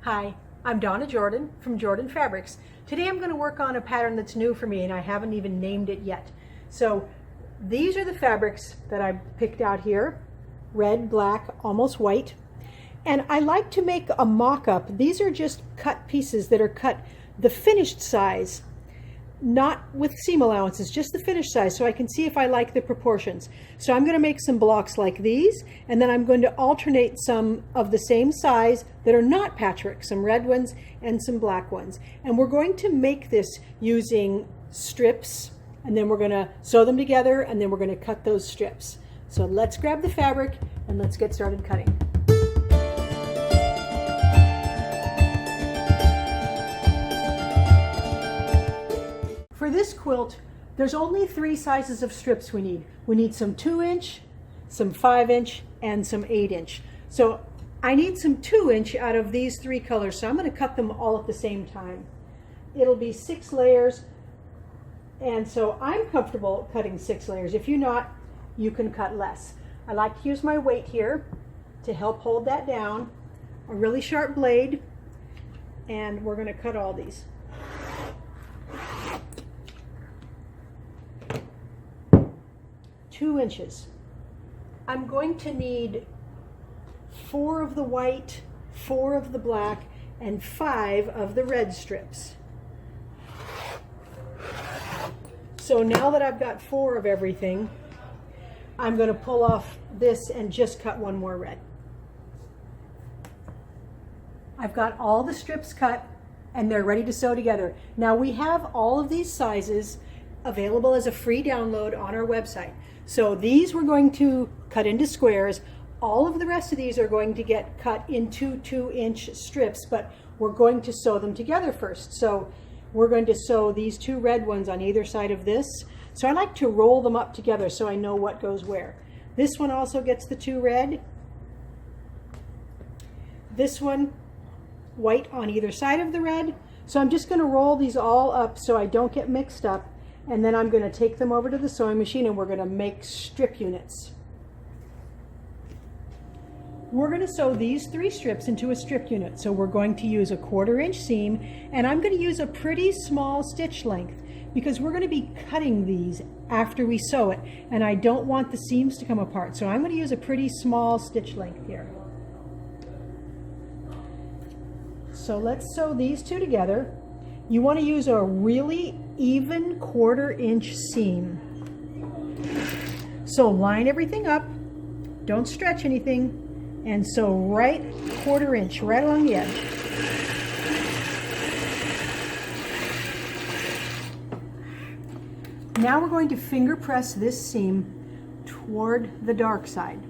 Hi, I'm Donna Jordan from Jordan Fabrics. Today I'm going to work on a pattern that's new for me and I haven't even named it yet. So these are the fabrics that I picked out here. Red, black, almost white. And I like to make a mock-up. These are just cut pieces that are cut the finished size, not with seam allowances, just the finished size, so I can see if I like the proportions. So I'm going to make some blocks like these, and then I'm going to alternate some of the same size that are not patchwork, some red ones and some black ones. And we're going to make this using strips, and then we're going to sew them together, and then we're going to cut those strips. So let's grab the fabric and let's get started cutting. For this quilt, there's only 3 sizes of strips we need. We need some 2-inch, some 5-inch, and some 8-inch. So I need some 2-inch out of these 3 colors, so I'm going to cut them all at the same time. It'll be 6 layers, and so I'm comfortable cutting 6 layers. If you're not, you can cut less. I like to use my weight here to help hold that down, a really sharp blade, and we're going to cut all these. Two inches. I'm going to need 4 of the white, 4 of the black, and 5 of the red strips. So now that I've got 4 of everything, I'm going to pull off this and just cut 1 more red. I've got all the strips cut and they're ready to sew together. Now we have all of these sizes available as a free download on our website. So these we're going to cut into squares. All of the rest of these are going to get cut into 2-inch strips, but we're going to sew them together first. So we're going to sew these 2 red ones on either side of this. So I like to roll them up together so I know what goes where. This one also gets the 2 red. This one, white on either side of the red. So I'm just going to roll these all up so I don't get mixed up. And then I'm going to take them over to the sewing machine and we're going to make strip units. We're going to sew these 3 strips into a strip unit. So we're going to use a 1/4-inch seam, and I'm going to use a pretty small stitch length because we're going to be cutting these after we sew it, and I don't want the seams to come apart. So I'm going to use a pretty small stitch length here. So let's sew these 2 together. You want to use a really even 1/4-inch seam. So line everything up, don't stretch anything, and sew right 1/4-inch right along the edge. Now we're going to finger press this seam toward the dark side,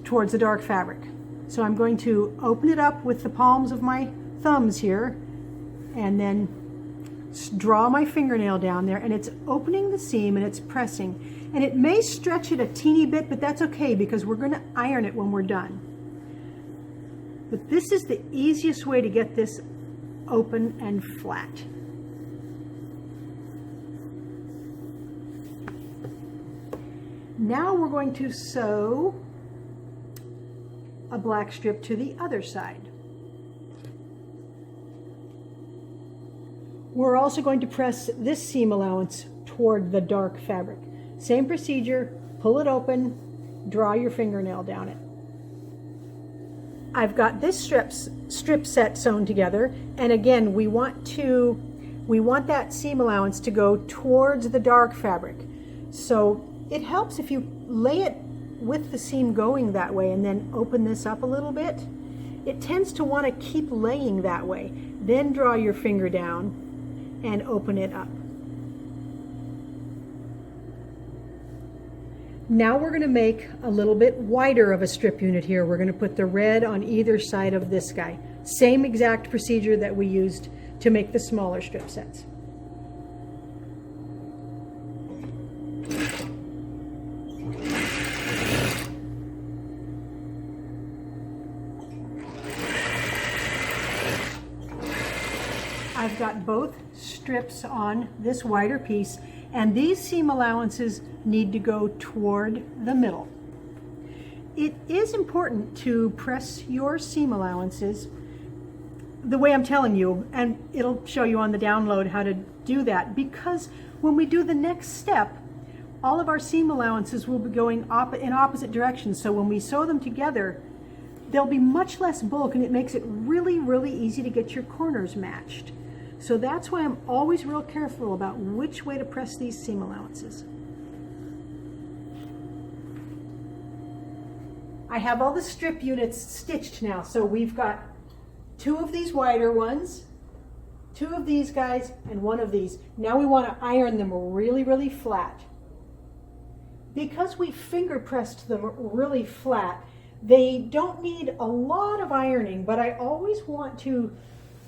towards the dark fabric. So I'm going to open it up with the palms of my thumbs here, and then draw my fingernail down there, and it's opening the seam and it's pressing. And it may stretch it a teeny bit, but that's okay because we're going to iron it when we're done. But this is the easiest way to get this open and flat. Now we're going to sew a black strip to the other side. We're also going to press this seam allowance toward the dark fabric. Same procedure, pull it open, draw your fingernail down it. I've got this strip set sewn together, and again we want that seam allowance to go towards the dark fabric. So it helps if you lay it with the seam going that way and then open this up a little bit. It tends to want to keep laying that way. Then draw your finger down and open it up. Now we're going to make a little bit wider of a strip unit here. We're going to put the red on either side of this guy. Same exact procedure that we used to make the smaller strip sets. I've got both strips on this wider piece, and these seam allowances need to go toward the middle. It is important to press your seam allowances the way I'm telling you, and it'll show you on the download how to do that, because when we do the next step, all of our seam allowances will be going in opposite directions. So when we sew them together, there'll be much less bulk, and it makes it really, really easy to get your corners matched. So that's why I'm always real careful about which way to press these seam allowances. I have all the strip units stitched now. So we've got 2 of these wider ones, 2 of these guys, and 1 of these. Now we want to iron them really, really flat. Because we finger pressed them really flat, they don't need a lot of ironing, but I always want to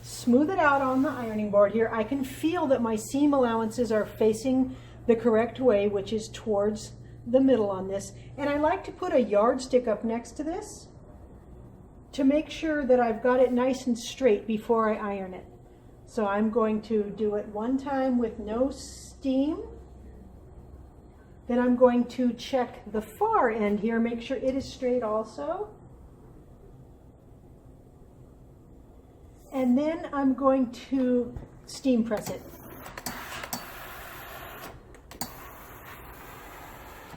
smooth it out on the ironing board here. I can feel that my seam allowances are facing the correct way, which is towards the middle on this. And I like to put a yardstick up next to this to make sure that I've got it nice and straight before I iron it. So I'm going to do it one time with no steam. Then I'm going to check the far end here, make sure it is straight also. And then I'm going to steam press it.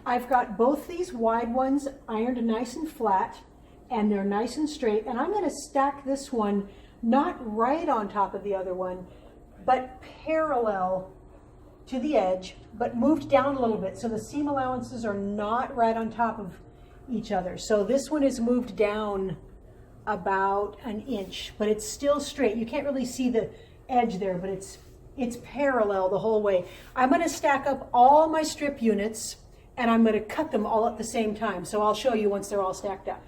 I've got both these wide ones ironed nice and flat, and they're nice and straight. And I'm going to stack this one not right on top of the other one, but parallel to the edge, but moved down a little bit. So the seam allowances are not right on top of each other. So this one is moved down about an inch, but it's still straight. You can't really see the edge there, but it's parallel the whole way. I'm going to stack up all my strip units, and I'm going to cut them all at the same time. So I'll show you once they're all stacked up.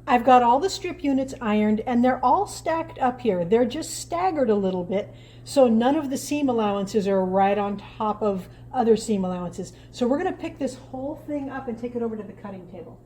I've got all the strip units ironed, and they're all stacked up here. They're just staggered a little bit, so none of the seam allowances are right on top of other seam allowances. So we're going to pick this whole thing up and take it over to the cutting table.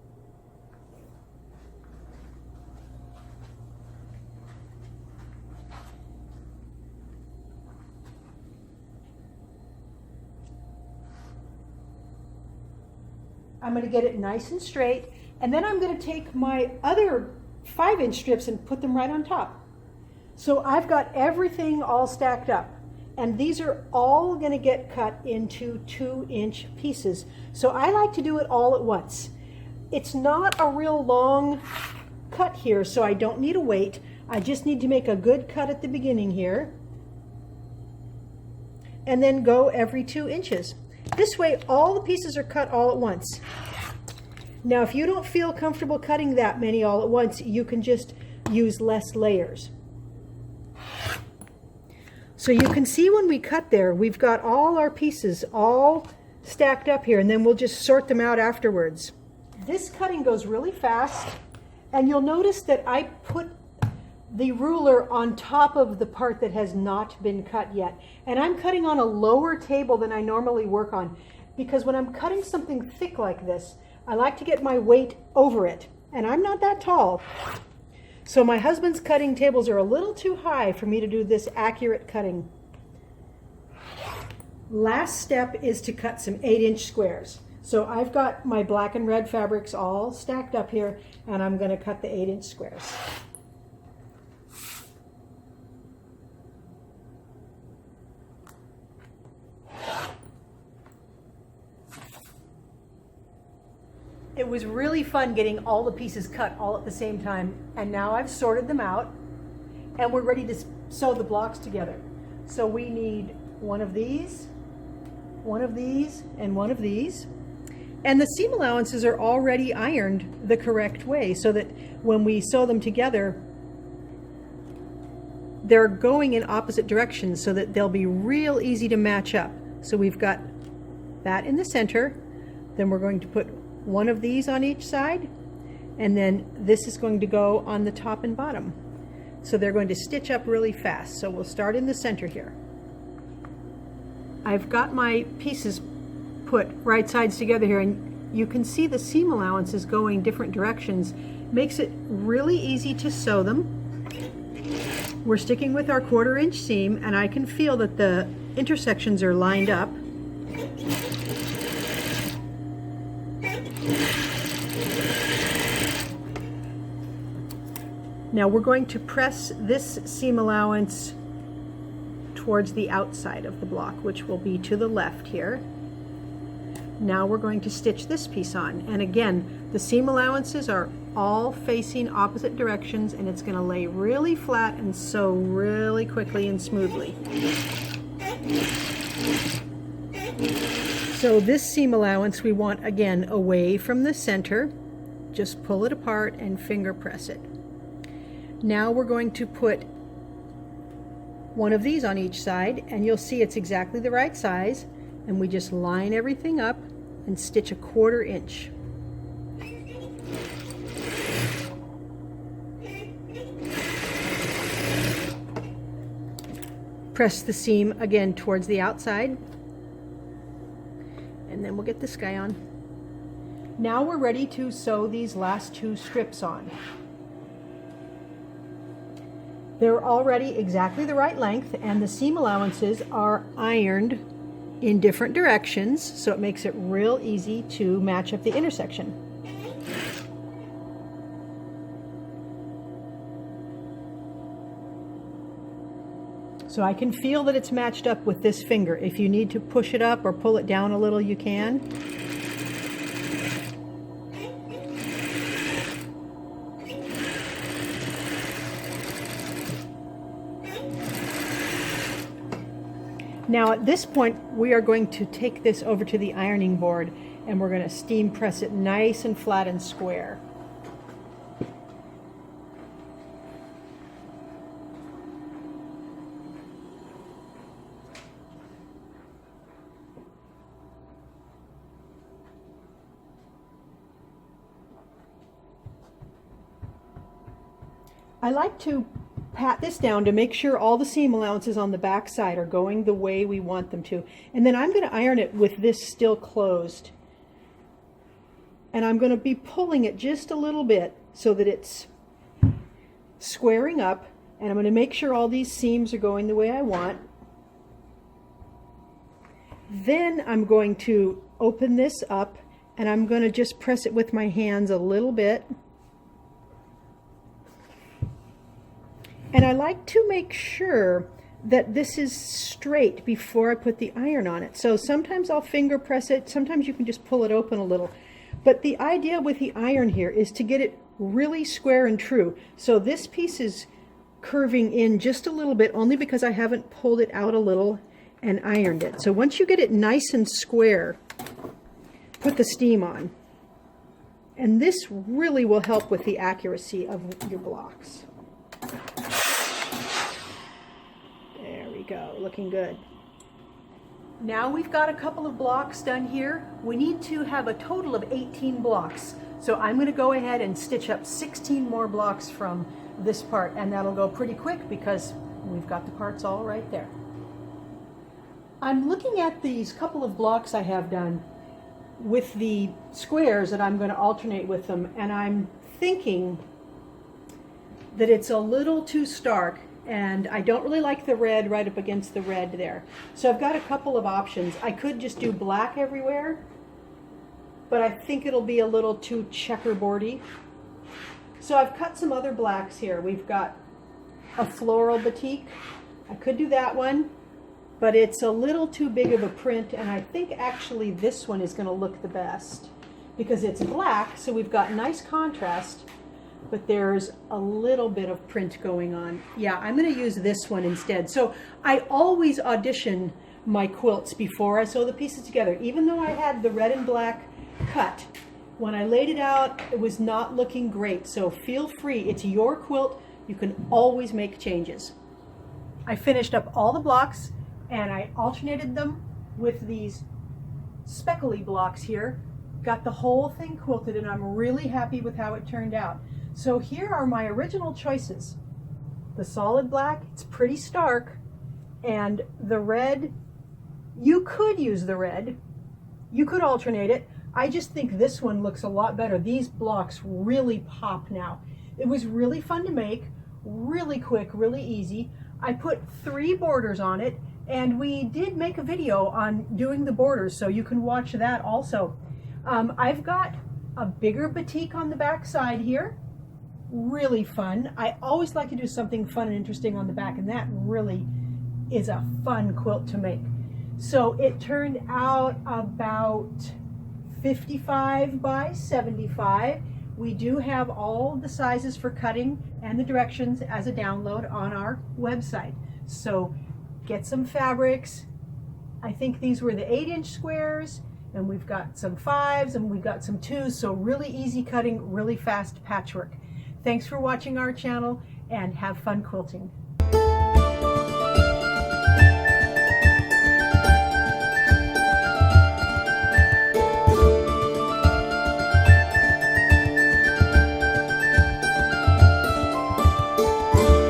I'm going to get it nice and straight, and then I'm going to take my other 5-inch strips and put them right on top. So I've got everything all stacked up, and these are all going to get cut into 2-inch pieces. So I like to do it all at once. It's not a real long cut here, so I don't need a weight. I just need to make a good cut at the beginning here, and then go every 2 inches. This way, all the pieces are cut all at once. Now, if you don't feel comfortable cutting that many all at once, you can just use less layers. So you can see when we cut there, we've got all our pieces all stacked up here, and then we'll just sort them out afterwards. This cutting goes really fast, and you'll notice that I put the ruler on top of the part that has not been cut yet. And I'm cutting on a lower table than I normally work on, because when I'm cutting something thick like this, I like to get my weight over it, and I'm not that tall. So my husband's cutting tables are a little too high for me to do this accurate cutting. Last step is to cut some 8-inch squares. So I've got my black and red fabrics all stacked up here, and I'm going to cut the 8-inch squares. It was really fun getting all the pieces cut all at the same time, and now I've sorted them out, and we're ready to sew the blocks together. So we need one of these, one of these, and one of these. And the seam allowances are already ironed the correct way, so that when we sew them together, they're going in opposite directions so that they'll be real easy to match up. So we've got that in the center, then we're going to put one of these on each side, and then this is going to go on the top and bottom. So they're going to stitch up really fast. So we'll start in the center here. I've got my pieces put right sides together here, and you can see the seam allowances going different directions. Makes it really easy to sew them. We're sticking with our 1/4-inch seam, and I can feel that the intersections are lined up. Now we're going to press this seam allowance towards the outside of the block, which will be to the left here. Now we're going to stitch this piece on. And again, the seam allowances are all facing opposite directions, and it's going to lay really flat and sew really quickly and smoothly. So this seam allowance we want, again, away from the center. Just pull it apart and finger press it. Now we're going to put one of these on each side, and you'll see it's exactly the right size, and we just line everything up and stitch a 1/4 inch. Press the seam again towards the outside, and then we'll get this guy on. Now we're ready to sew these last 2 strips on. They're already exactly the right length, and the seam allowances are ironed in different directions, so it makes it real easy to match up the intersection. So I can feel that it's matched up with this finger. If you need to push it up or pull it down a little, you can. Now at this point, we are going to take this over to the ironing board, and we're going to steam press it nice and flat and square. I like to pat this down to make sure all the seam allowances on the back side are going the way we want them to. And then I'm going to iron it with this still closed. And I'm going to be pulling it just a little bit so that it's squaring up. And I'm going to make sure all these seams are going the way I want. Then I'm going to open this up, and I'm going to just press it with my hands a little bit. And I like to make sure that this is straight before I put the iron on it. So sometimes I'll finger press it, sometimes you can just pull it open a little. But the idea with the iron here is to get it really square and true. So this piece is curving in just a little bit, only because I haven't pulled it out a little and ironed it. So once you get it nice and square, put the steam on. And this really will help with the accuracy of your blocks. There we go, looking good. Now we've got a couple of blocks done here. We need to have a total of 18 blocks. So I'm going to go ahead and stitch up 16 more blocks from this part, and that'll go pretty quick because we've got the parts all right there. I'm looking at these couple of blocks I have done with the squares that I'm going to alternate with them, and I'm thinking that it's a little too stark, and I don't really like the red right up against the red there. So I've got a couple of options. I could just do black everywhere, but I think it'll be a little too checkerboardy. So I've cut some other blacks here. We've got a floral batik. I could do that one, but it's a little too big of a print, and I think actually this one is going to look the best because it's black, so we've got nice contrast, but there's a little bit of print going on. Yeah, I'm going to use this one instead. So I always audition my quilts before I sew the pieces together. Even though I had the red and black cut, when I laid it out, it was not looking great. So feel free, it's your quilt. You can always make changes. I finished up all the blocks, and I alternated them with these speckly blocks here. Got the whole thing quilted, and I'm really happy with how it turned out. So here are my original choices. The solid black, it's pretty stark, and the red, you could use the red. You could alternate it. I just think this one looks a lot better. These blocks really pop now. It was really fun to make, really quick, really easy. I put 3 borders on it, and we did make a video on doing the borders, so you can watch that also. I've got a bigger batik on the back side here really fun. I always like to do something fun and interesting on the back, and that really is a fun quilt to make. So it turned out about 55 by 75. We do have all the sizes for cutting and the directions as a download on our website. So get some fabrics. I think these were the 8-inch squares, and we've got some 5s and we've got some 2s, so really easy cutting, really fast patchwork. Thanks for watching our channel, and have fun quilting.